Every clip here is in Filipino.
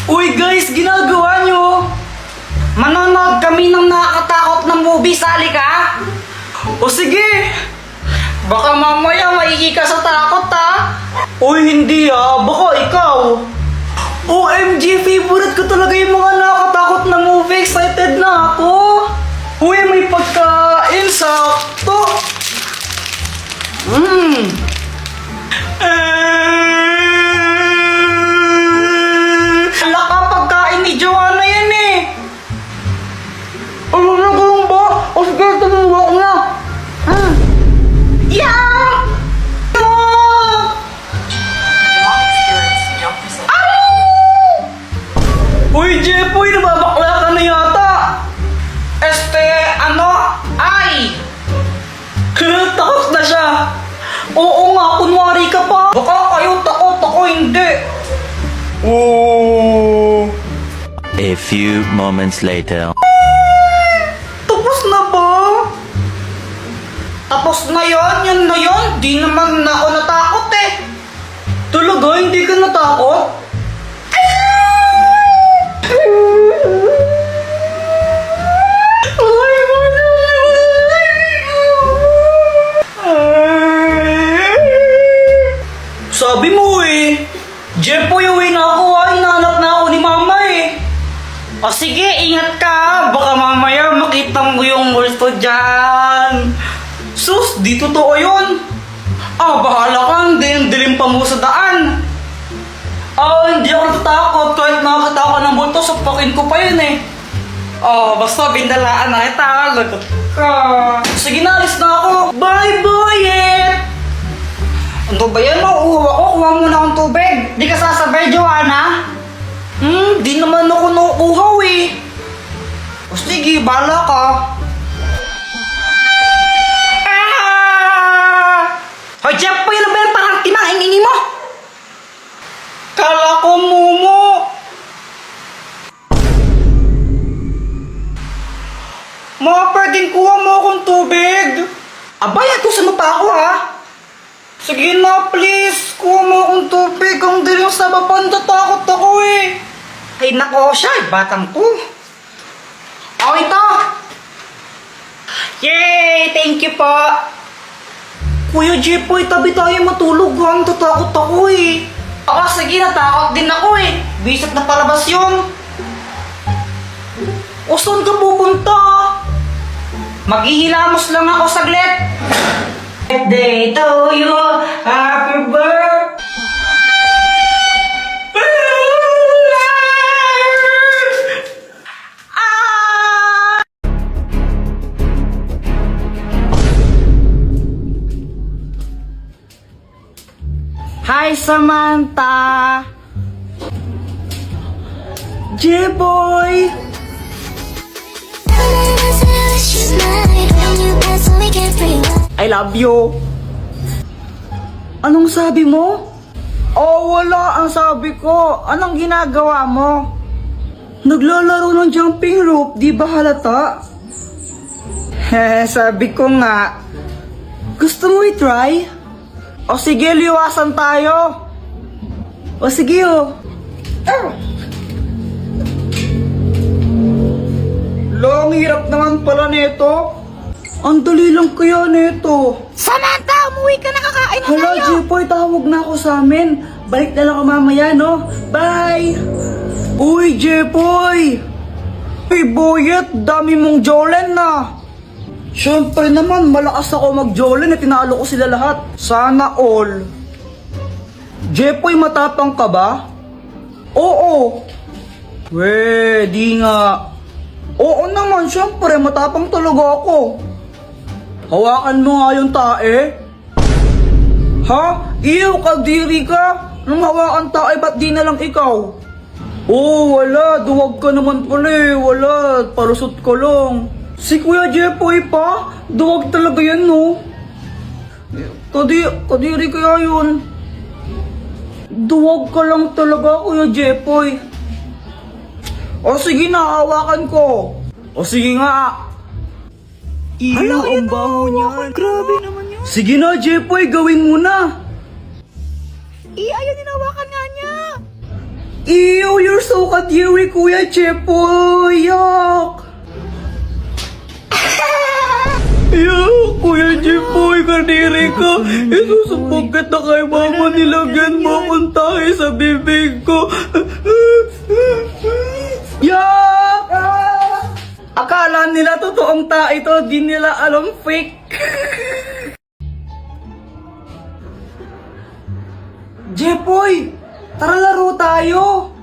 Uy guys, ginagawa nyo? Manonood kami ng nakakatakot na movie, sali ka? O sige! Baka mamaya maigi ka sa takot ha? Uy, hindi baka ikaw. OMG, favorite ko talaga yung mga nakakatakot na movie. Excited na ako. Uy, may pagkain, sakto. Laka pagkain ni Joanna yan eh. Ano na ganun ba? O sige, tumuwa ko na. Yeah! Uy, Jepoy, nababakla ka na yata. Ay! Takot na siya. Oo nga, kunwari ka pa. Baka kayo takot, ako hindi. Oh. A few moments later. Tapos na ba? Tapos na yon, yun na yon. Di naman na ako natakot eh. Talaga, hindi ka natakot? Sabi mo eh. Jepoy, uwi na ako Hinahanap na ako ni mama eh. O sige, ingat ka. Baka mamaya makita mo yung multo dyan. Sus, di totoo yun. Bahala ka. Dilim pa mo sa daan. Hindi ako natatakot. Kahit nakakita ako ng multo, sapakin ko pa yun eh. Basta bindalaan na kita. Lagot ka. Sige na, alis na ako. Bye, boyet! Ano ba yan? Mauuwa ko. Kuha muna akong tubig. Di ka sasabay, Joanna? Di naman ako nauuhaw eh. O sige, bahala ka. Hoy, Jeff, pa yun ba yan? Parang tinahingingi mo. Kala ko mumo. Mga pwedeng kuha mo akong tubig. Abay, atusan mo pa ako ha. Sige na, please. Kuha mo akong tubig. Ang dilim sa baba. Natatakot ako eh. Ay nako siya, batang to. Ito. Yay! Thank you po. Kuya Jepoy, tabi tayo matulog ha. Natatakot ako eh. Sige, natakot din ako eh. Bisit na palabas yun. O saan ka pupunta? Maghihilamos lang ako saglit. Birthday to you, happy birthday. Hi, Samantha! J-Boy! I love you! Anong sabi mo? Wala ang sabi ko. Anong ginagawa mo? Naglalaro ng jumping rope, di ba halata? Sabi ko nga. Gusto mo i-try? O sige, liwasan tayo. O sige Long hirap naman pala nito. Ang dali lang kaya nito. Samantha, umuwi ka na, kakain na Hala, tayo. Jepoy, tawag na ako sa amin. Balik na lang ako mamaya, no? Bye! Uy, Jepoy! Hey, boyet, dami mong jolen na. Siyempre naman, malakas ako mag-jolen at tinalo ko sila lahat. Sana all. Jepoy, matapang ka ba? Oo. Di nga. Oo naman, siyempre, matapang talaga ako. Hawakan mo nga yung tae. Ha? Iyo, kadiri ka. Nung hawakan tae, ba't di na lang ikaw? Wala. Duwag ka naman pala eh. Wala. Palusot ko lang. Si Kuya Jepoy pa? Duwag talaga yan, no? Kadiri kaya yun. Duwag ka lang talaga, Kuya Jepoy. O sige na, hawakan ko. O sige nga. Iyo, ang baho niyan. Grabe naman yun. Sige na, Jepoy, gawin mo na. Ayaw, hinawakan nga niya. Ew, you're You're so katiri, Kuya Jepoy! Yak! Yak! Kuya Jepoy, kadiri ka! Isusubog kita kay mama, nilagyan mo akong tahi sa bibig ko! Yak! Akala nila totoong tahi to, di nila alam fake! Jepoy! Tara laro tayo!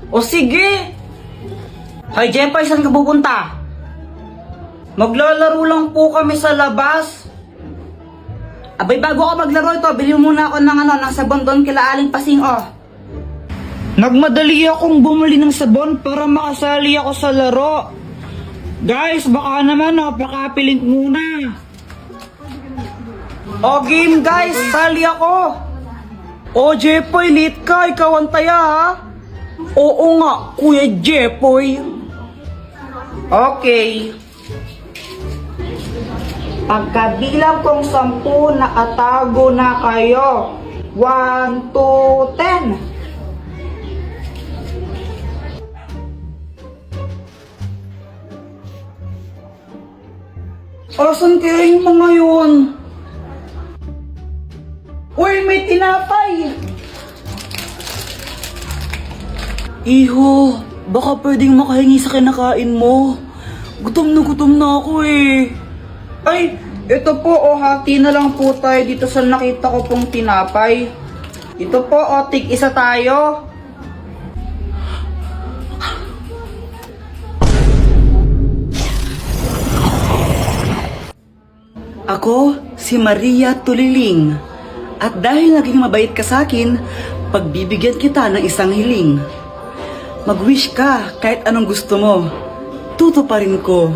O sige! Hoy Jepoy, saan ka pupunta? Maglalaro lang po kami sa labas. Abay, bago ako maglaro ito, bili muna ako ng sabon doon kila Aling Pasing, oh. Nagmadali akong bumili ng sabon para makasali ako sa laro. Guys, baka naman, napaka-piling muna. O game guys, sali ako. O Jepoy, late ka, ikaw ang taya ha? Oo nga, Kuya Jepoy. Okay. Pagkabilang kong 10, nakatago na kayo. 1, 2, 10. Asan kaya yung mga yun? Uy, may tinapay! Iho, baka pwedeng makahingi sa kinakain mo. Gutom na ako eh. Ay, ito po o, hati na lang po tayo dito sa nakita ko pong tinapay. Ito po o, tig-isa tayo. Ako, si Maria Tuliling. At dahil naging mabait ka sa akin, pagbibigyan kita ng isang hiling. Mag-wish ka kahit anong gusto mo. Tutuparin ko.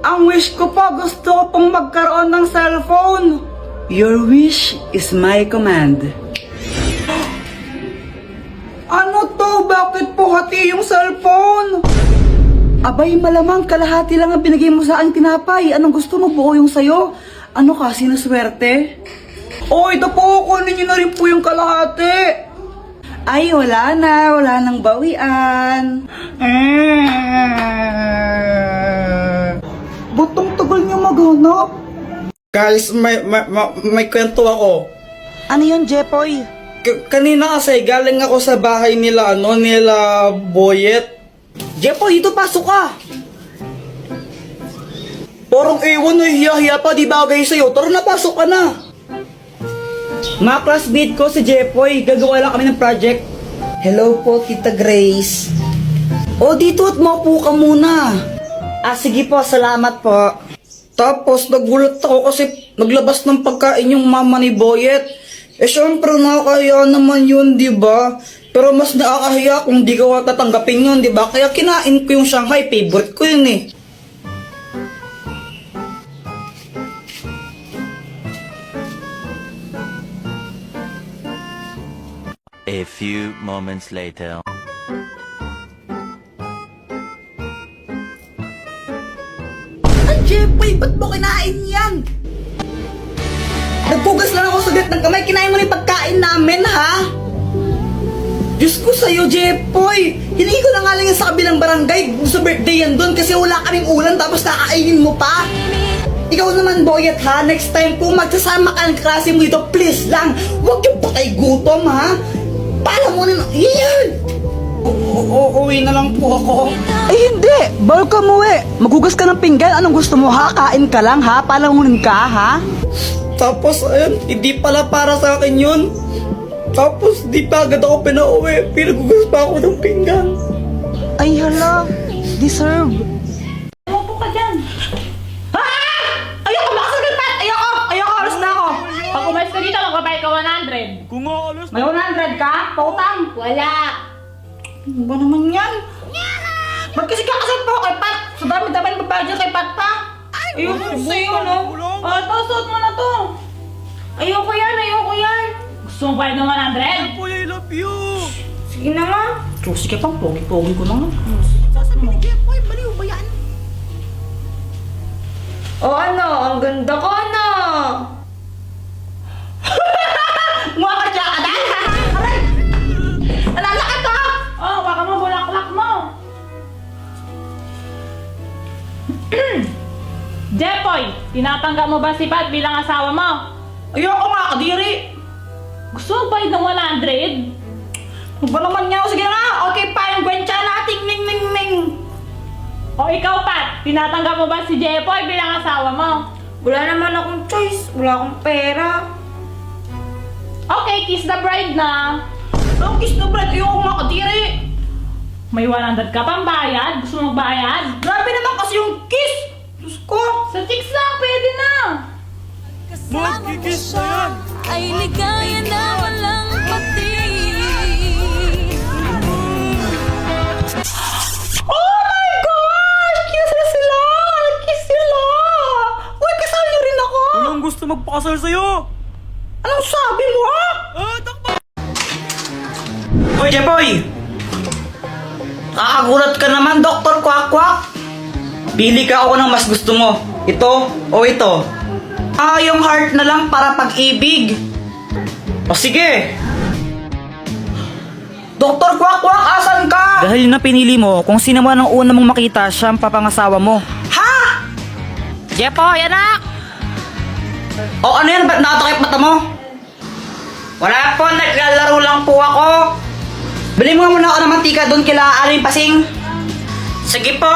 Ang wish ko po, gusto ko pong magkaroon ng cellphone. Your wish is my command. Ano to? Bakit po hati yung cellphone? Abay, malamang kalahati lang ang binigay mo sa akin tinapay. Anong gusto mo? Buo yung sayo. Ano ka, sinuswerte? Oh, ito po, kunin niyo na rin po yung kalahati. Ay, wala nang bawian. Butong tagal niyo maghanap. Guys, may kwento ako. Ano yun, Jepoy? Kanina kasi galing ako sa bahay nila, nila Boyet. Jepoy, dito pasok ka. Parang ewan, hiya-hiya pa, di bagay sa'yo. Tara na, pasok ka na. Mga classmate ko si Jepoy, gagawa lang kami ng project. Hello po, Tita Grace. O, dito at maupo ka muna. Sige po, salamat po. Tapos, nagulat ako kasi naglabas ng pagkain yung mama ni Boyet. Syempre, nakakaya naman yun, di ba? Pero mas nakakahiya kung di ka tatanggapin yun, di ba? Kaya kinain ko yung Shanghai, favorite ko yun eh. A few moments later. Ay, Jepoy, ba't mo kinain yan? Nagpugas lang ako saglit ng kamay, kinain mo na yung pagkain namin, ha? Diyos ko sa'yo, Jepoy! Hiningi ko na nga lang yan sa kabilang barangay sa birthday yan doon kasi wala kaming ulan tapos kakainin mo pa! Ikaw naman, Boyet, ha? Next time kung magsasama ka ng klase mo dito, please lang, huwag yung patay gutom, ha? Pala mo na, yan! Uwi na lang po ako. Ay, hindi! Bawal ka umuwi! Maghugas ka ng pinggan, anong gusto mo, ha? Kain ka lang, ha? Palamunin ka, ha? Tapos, ayun, hindi pala para sa akin yun. Tapos, di pa agad ako pinauwi. Pinagugas pa ako ng pinggan. Ay, hala. Deserve. Umupo ka dyan. Ayoko, makasagalpat! Ayoko, alas na ako. Pag umalis ka dito, magbabayad ka 100. Kung nga alas May 100 ka? Pautang? Wala. Ano ba naman yan? Ba't kasi kakasal pa ako kay Pat? Sa dami-dami ng babayad kay Pat pa? Ayoko sa'yo, no? Suot mo na to. Ayoko yan. Gusto mo bayad ng 100? Boy, I love you! Sige na nga. Sige pang pogi-pogi ko na nga. Sasabi ni Jepoy, baliw ba yan? O ano, ang ganda ko ano? Mukha ka siya ka dahil! Aray! Alala tinatanggap mo ba si Pat bilang asawa mo? Ayoko nga, kadiri. Gusto mo bayad ng 100? Ano ba naman niya? Sige nga, okay pa yung gwensya nating ning ning ning. O ikaw, Pat, tinatanggap mo ba si Jepoy bilang asawa mo? Wala naman akong choice, wala akong pera. Okay, kiss the bride na. Ang kiss na bread, ayoko nga, kadiri. May 100 ka pang bayad? Gusto mo magbayad? Grabe naman kasi yung kiss. Diyos ko. Sa chicks lang, pwede na. Kasama mo siya ay ligaya na walang pati. Oh my gosh! Kiss na sila! Kiss sila! Uy, kasal niyo rin ako! Anong gusto magpakasal sa'yo? Anong sabi mo, ha? Uy, Jepoy! Nakakagulat ka naman, Dr. Kwak Kwak. Pili ka ako ng mas gusto mo. Ito o ito. Yung heart na lang para pag-ibig. O sige. Dr. Kwak Kwak, asan ka? Dahil na pinili mo, kung sino man ang una mong makita, siya ang papangasawa mo. Ha? Jepoy, anak! O ano yan? Ba't nakatakip mata mo? Wala po, naglalaro lang po ako. Bili mo muna ako ng mantika doon kila Aling Pasing. Sige po.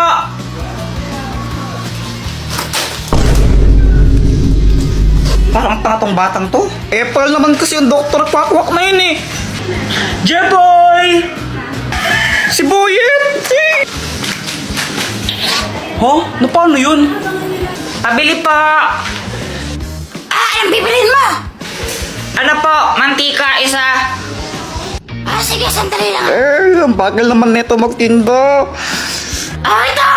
Parang tanga tong batang to. Apple naman kasi yung Dr. Kwak-Kwak na yun eh. Jeboy! Si Boyet! Huh? Na paano yun? Pabili po. Anong bibilin mo? Ano po? Mantika isa. Sige, sandali lang. Ang bagal naman neto magtindo. Ito!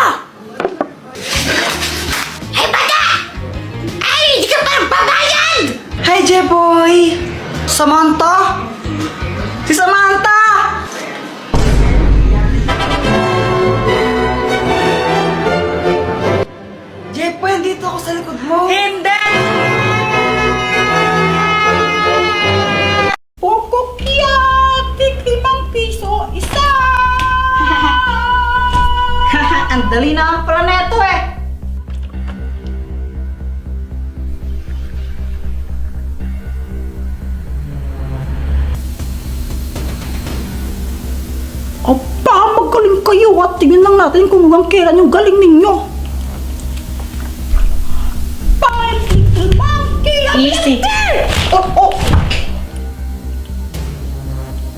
Hey, bata! Ay, hindi ka pa babayad! Hi, Jeboy! Samantha? Si Samantha! Jeboy, dito ako sa likod mo. Hindi! Pokokya! tig-5 piso isa! Ang dali na ang pala neto eh. Aba, magaling kayo at tingnan lang natin kung hanggang kailan yung galing ninyo. Five little monkey! Easy. Oh!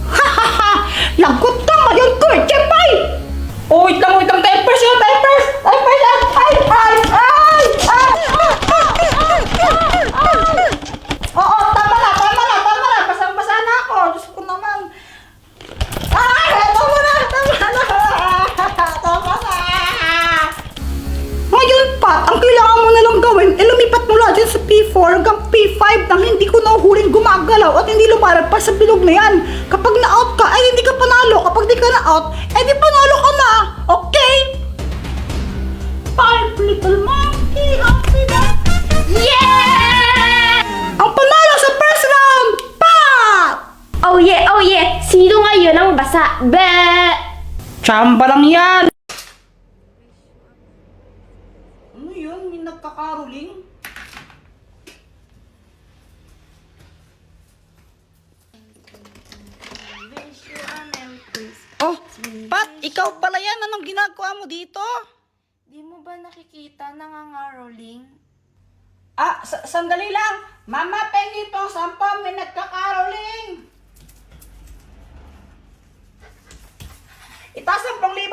Hahaha! Lagot na ngayon ko, Jepay! Oh, wait lang, diapers yun, diapers! Diapers yan! Ay! Oo, tama na! Basang-basa na ako! Diyos ko naman! Tama na! Ngayon, Pat, ang kailangan mo na lang gawin, lumipat mula dyan sa P4 hanggang P5 nang hindi ko nahuhuling gumagalaw at hindi lumalagpas sa bilog na yan. Kapag na-out ka, ay hindi ka panalo. Kapag di ka na-out, ay di panalo ka na. Okay? 5 little monkey, happy na. Yeah! Ang panalo sa first round, Pat! Oh yeah! Sino ngayon ang basa? Be! Chamba lang yan. Ano yun? May nagkakaroling? Oh, Pat, ikaw pala yan. Anong ginagawa mo dito? Di mo ba nakikita nangangaroling? Sandali lang. Mama, pengi po. Sampa, may nagkakaroling. Itaas ang 10,000.